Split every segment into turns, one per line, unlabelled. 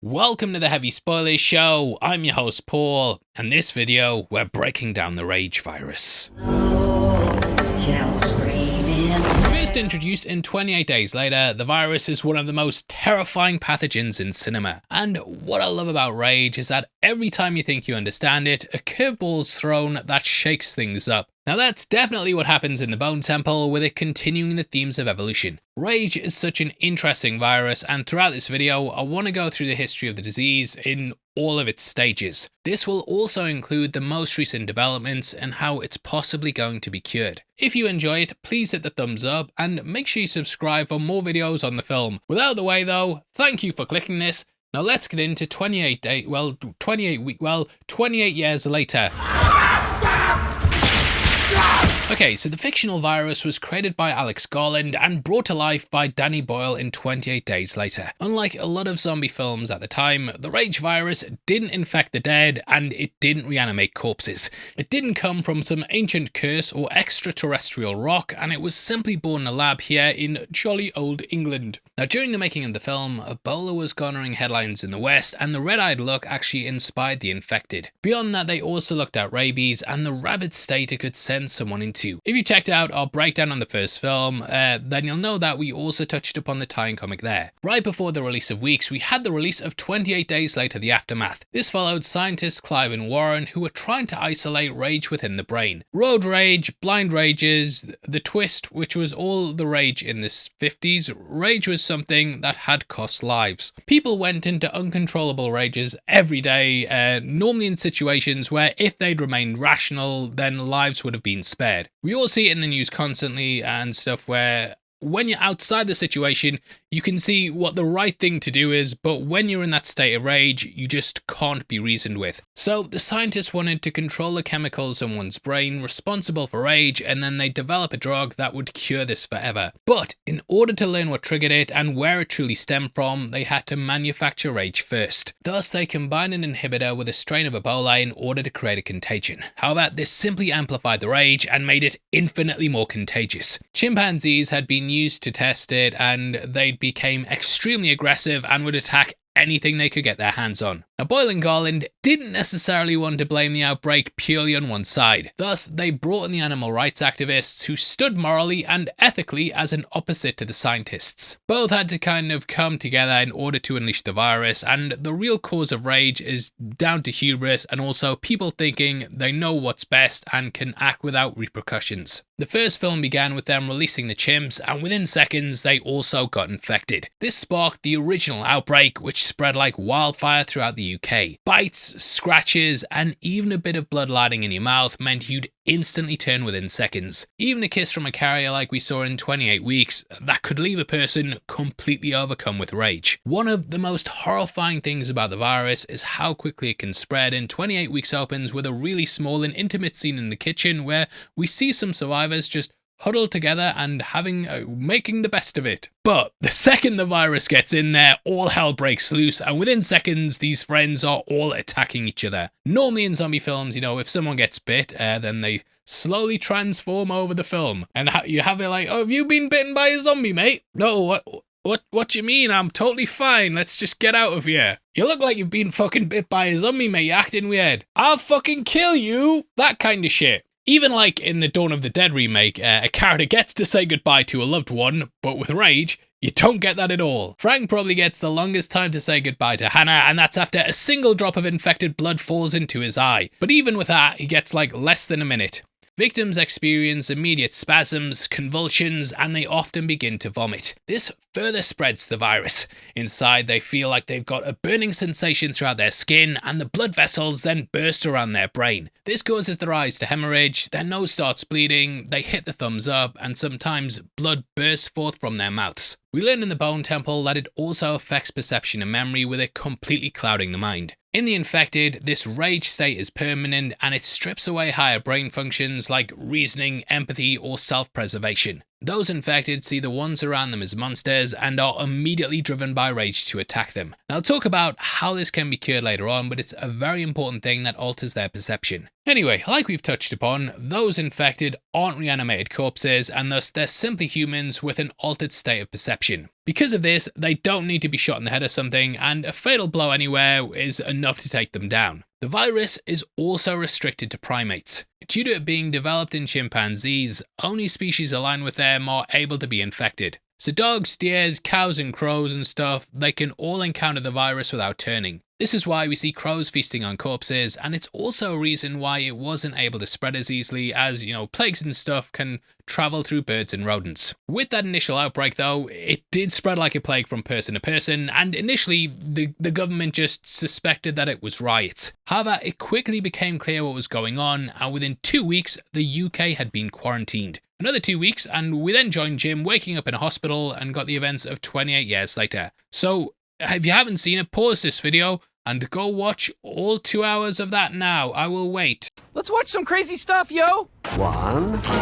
Welcome to the Heavy Spoilers Show. I'm your host Paul, and this video we're breaking down the rage virus. First introduced in 28 Days Later, the virus is one of the most terrifying pathogens in cinema. And what I love about rage is that every time you think you understand it, a curveball is thrown that shakes things up. Now that's definitely what happens in the Bone Temple, with it continuing the themes of evolution. Rage is such an interesting virus, and throughout this video I want to go through the history of the disease in all of its stages. This will also include the most recent developments and how it's possibly going to be cured. If you enjoy it, please hit the thumbs up and make sure you subscribe for more videos on the film. Without the way though, thank you for clicking this. Now let's get into 28 years later. Okay, so the fictional virus was created by Alex Garland and brought to life by Danny Boyle in 28 Days Later. Unlike a lot of zombie films at the time, the rage virus didn't infect the dead and it didn't reanimate corpses. It didn't come from some ancient curse or extraterrestrial rock, and it was simply born in a lab here in jolly old England. Now during the making of the film, Ebola was garnering headlines in the West, and the red-eyed look actually inspired the infected. Beyond that, they also looked at rabies and the rabid state it could send someone into. If you checked out our breakdown on the first film, then you'll know that we also touched upon the tie-in comic there. Right before the release of Weeks, we had the release of 28 Days Later, The Aftermath. This followed scientists Clive and Warren, who were trying to isolate rage within the brain. Road rage, blind rages, the twist, which was all the rage in the 50s, rage was something that had cost lives. People went into uncontrollable rages every day, normally in situations where if they'd remained rational, then lives would have been spared. We all see it in the news constantly and stuff where when you're outside the situation, you can see what the right thing to do is, but when you're in that state of rage, you just can't be reasoned with. So the scientists wanted to control the chemicals in one's brain responsible for rage, and then they develop a drug that would cure this forever. But in order to learn what triggered it and where it truly stemmed from, they had to manufacture rage first. Thus, they combined an inhibitor with a strain of Ebola in order to create a contagion. However, this simply amplified the rage and made it infinitely more contagious. Chimpanzees had been used to test it, and they became extremely aggressive and would attack anything they could get their hands on. Now Boyle and Garland didn't necessarily want to blame the outbreak purely on one side. Thus, they brought in the animal rights activists who stood morally and ethically as an opposite to the scientists. Both had to kind of come together in order to unleash the virus, and the real cause of rage is down to hubris and also people thinking they know what's best and can act without repercussions. The first film began with them releasing the chimps, and within seconds they also got infected. This sparked the original outbreak, which spread like wildfire throughout the UK. Bites, scratches, and even a bit of blood landing in your mouth meant you'd instantly turn within seconds. Even a kiss from a carrier like we saw in 28 Weeks, that could leave a person completely overcome with rage. One of the most horrifying things about the virus is how quickly it can spread, and 28 Weeks opens with a really small and intimate scene in the kitchen where we see some survivors just huddled together and making the best of it. But the second the virus gets in there, all hell breaks loose, and within seconds these friends are all attacking each other. Normally in zombie films, you know, if someone gets bit, then they slowly transform over the film, and you have it like, oh, have you been bitten by a zombie, mate? No, what do you mean? I'm totally fine. Let's just get out of here. You look like you've been fucking bit by a zombie, mate. You're acting weird. I'll fucking kill you. That kind of shit. Even like in the Dawn of the Dead remake, a character gets to say goodbye to a loved one, but with rage, you don't get that at all. Frank probably gets the longest time to say goodbye to Hannah, and that's after a single drop of infected blood falls into his eye. But even with that, he gets like less than a minute. Victims experience immediate spasms, convulsions, and they often begin to vomit. This further spreads the virus. Inside, they feel like they've got a burning sensation throughout their skin, and the blood vessels then burst around their brain. This causes their eyes to hemorrhage, their nose starts bleeding, they hit the thumbs up, and sometimes blood bursts forth from their mouths. We learn in the Bone Temple that it also affects perception and memory, with it completely clouding the mind. In the infected, this rage state is permanent and it strips away higher brain functions like reasoning, empathy, or self-preservation. Those infected see the ones around them as monsters and are immediately driven by rage to attack them. Now, I'll talk about how this can be cured later on, but it's a very important thing that alters their perception. Anyway, like we've touched upon, those infected aren't reanimated corpses, and thus they're simply humans with an altered state of perception. Because of this, they don't need to be shot in the head or something, and a fatal blow anywhere is enough to take them down. The virus is also restricted to primates. Due to it being developed in chimpanzees, only species aligned with them are able to be infected. So dogs, deers, cows and crows and stuff, they can all encounter the virus without turning. This is why we see crows feasting on corpses, and it's also a reason why it wasn't able to spread as easily as, plagues and stuff can travel through birds and rodents. With that initial outbreak though, it did spread like a plague from person to person, and initially the government just suspected that it was riots. However, it quickly became clear what was going on, and within 2 weeks the UK had been quarantined. Another 2 weeks, and we then joined Jim waking up in a hospital and got the events of 28 years later. So, if you haven't seen it, pause this video and go watch all 2 hours of that now. I will wait.
Let's watch some crazy stuff, yo!
1, 2, 3.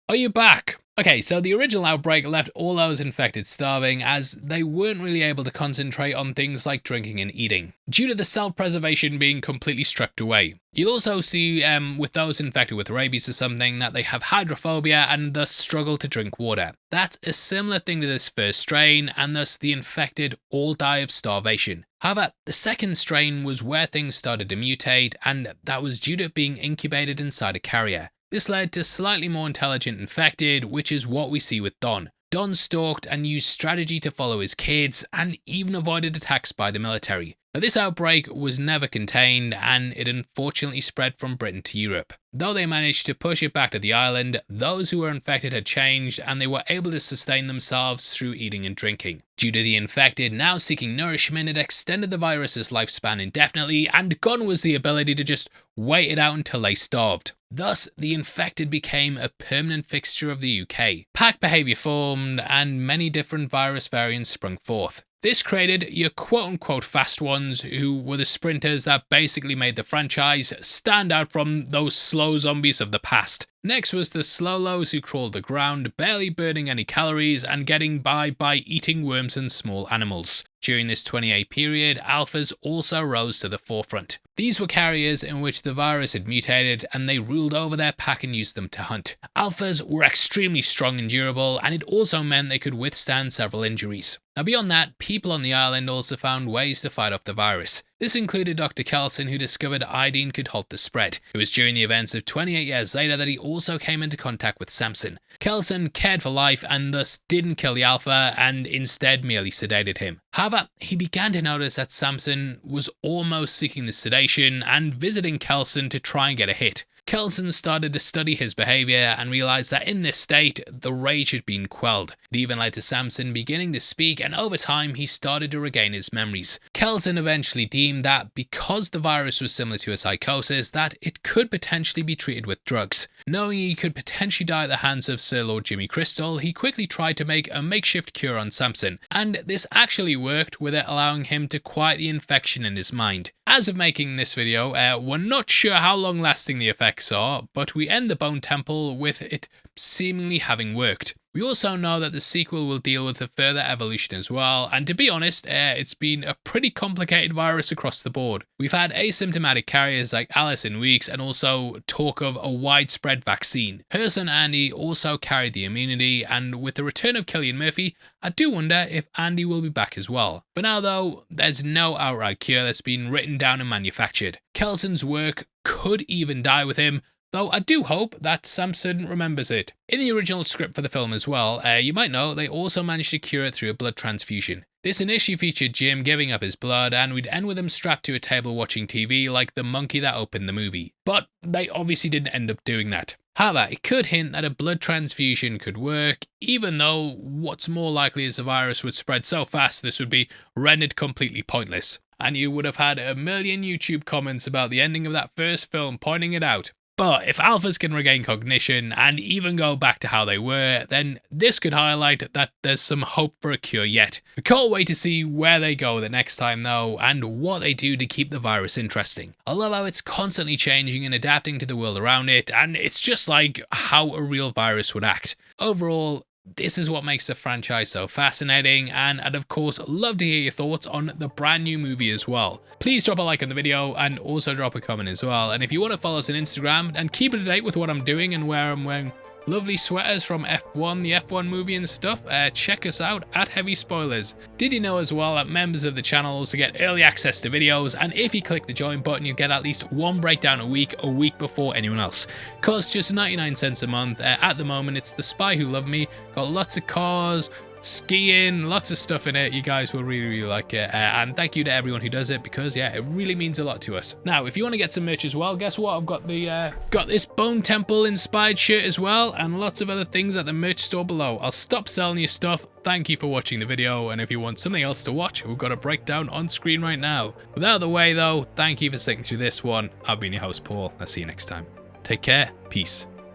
Are you back? Okay, so the original outbreak left all those infected starving, as they weren't really able to concentrate on things like drinking and eating, due to the self-preservation being completely stripped away. You'll also see with those infected with rabies or something that they have hydrophobia and thus struggle to drink water. That's a similar thing to this first strain, and thus the infected all die of starvation. However, the second strain was where things started to mutate, and that was due to it being incubated inside a carrier. This led to slightly more intelligent infected, which is what we see with Don. Don stalked and used strategy to follow his kids, and even avoided attacks by the military. Now, this outbreak was never contained, and it unfortunately spread from Britain to Europe. Though they managed to push it back to the island, those who were infected had changed, and they were able to sustain themselves through eating and drinking. Due to the infected now seeking nourishment, it extended the virus's lifespan indefinitely, and gone was the ability to just wait it out until they starved. Thus, the infected became a permanent fixture of the UK. Pack behaviour formed, and many different virus variants sprung forth. This created your quote-unquote fast ones, who were the sprinters that basically made the franchise stand out from those slow zombies of the past. Next was the slow-lows who crawled the ground, barely burning any calories and getting by eating worms and small animals. During this 28 period, alphas also rose to the forefront. These were carriers in which the virus had mutated, and they ruled over their pack and used them to hunt. Alphas were extremely strong and durable, and it also meant they could withstand several injuries. Now, beyond that, people on the island also found ways to fight off the virus. This included Dr. Kelson, who discovered iodine could halt the spread. It was during the events of 28 years later that he also came into contact with Samson. Kelson cared for life and thus didn't kill the alpha, and instead merely sedated him. However, he began to notice that Samson was almost seeking the sedation and visiting Kelson to try and get a hit. Kelson started to study his behaviour and realised that in this state, the rage had been quelled. It even led to Samson beginning to speak, and over time he started to regain his memories. Kelson eventually deemed that because the virus was similar to a psychosis, that it could potentially be treated with drugs. Knowing he could potentially die at the hands of Sir Lord Jimmy Crystal, he quickly tried to make a makeshift cure on Samson, and this actually worked, with it allowing him to quiet the infection in his mind. As of making this video, we're not sure how long lasting the effects are, but we end the Bone Temple with it seemingly having worked. We also know that the sequel will deal with a further evolution as well, and to be honest, it's been a pretty complicated virus across the board. We've had asymptomatic carriers like Alice in Weeks, and also talk of a widespread vaccine. Her son Andy also carried the immunity, and with the return of Cillian Murphy, I do wonder if Andy will be back as well. For now though, there's no outright cure that's been written down and manufactured. Kelson's work could even die with him, though I do hope that Samson remembers it. In the original script for the film as well, you might know they also managed to cure it through a blood transfusion. This initially featured Jim giving up his blood, and we'd end with him strapped to a table watching TV like the monkey that opened the movie. But they obviously didn't end up doing that. However, it could hint that a blood transfusion could work, even though what's more likely is the virus would spread so fast this would be rendered completely pointless. And you would have had a million YouTube comments about the ending of that first film pointing it out. But if alphas can regain cognition and even go back to how they were, then this could highlight that there's some hope for a cure yet. I can't wait to see where they go the next time though, and what they do to keep the virus interesting. I love how it's constantly changing and adapting to the world around it, and it's just like how a real virus would act. Overall, this is what makes the franchise so fascinating, and I'd of course love to hear your thoughts on the brand new movie as well. Please drop a like on the video and also drop a comment as well. And if you want to follow us on Instagram and keep up to date with what I'm doing and where I'm wearing lovely sweaters from F1, the F1 movie and stuff, check us out at Heavy Spoilers. Did you know as well that members of the channel also get early access to videos, and if you click the join button you'll get at least one breakdown a week before anyone else. Costs just 99 cents a month. At the moment it's The Spy Who Loved Me, got lots of cars, skiing, lots of stuff in it. You guys will really like it, and thank you to everyone who does it, because yeah, it really means a lot to us. Now if you want to get some merch as well, guess what, I've got the got this Bone Temple inspired shirt as well, and lots of other things at the merch store below. I'll stop selling you stuff. Thank you for watching the video, and if you want something else to watch, we've got a breakdown on screen right now. Without the way though, thank you for sticking through this one. I've been your host Paul. I'll see you next time. Take care, peace.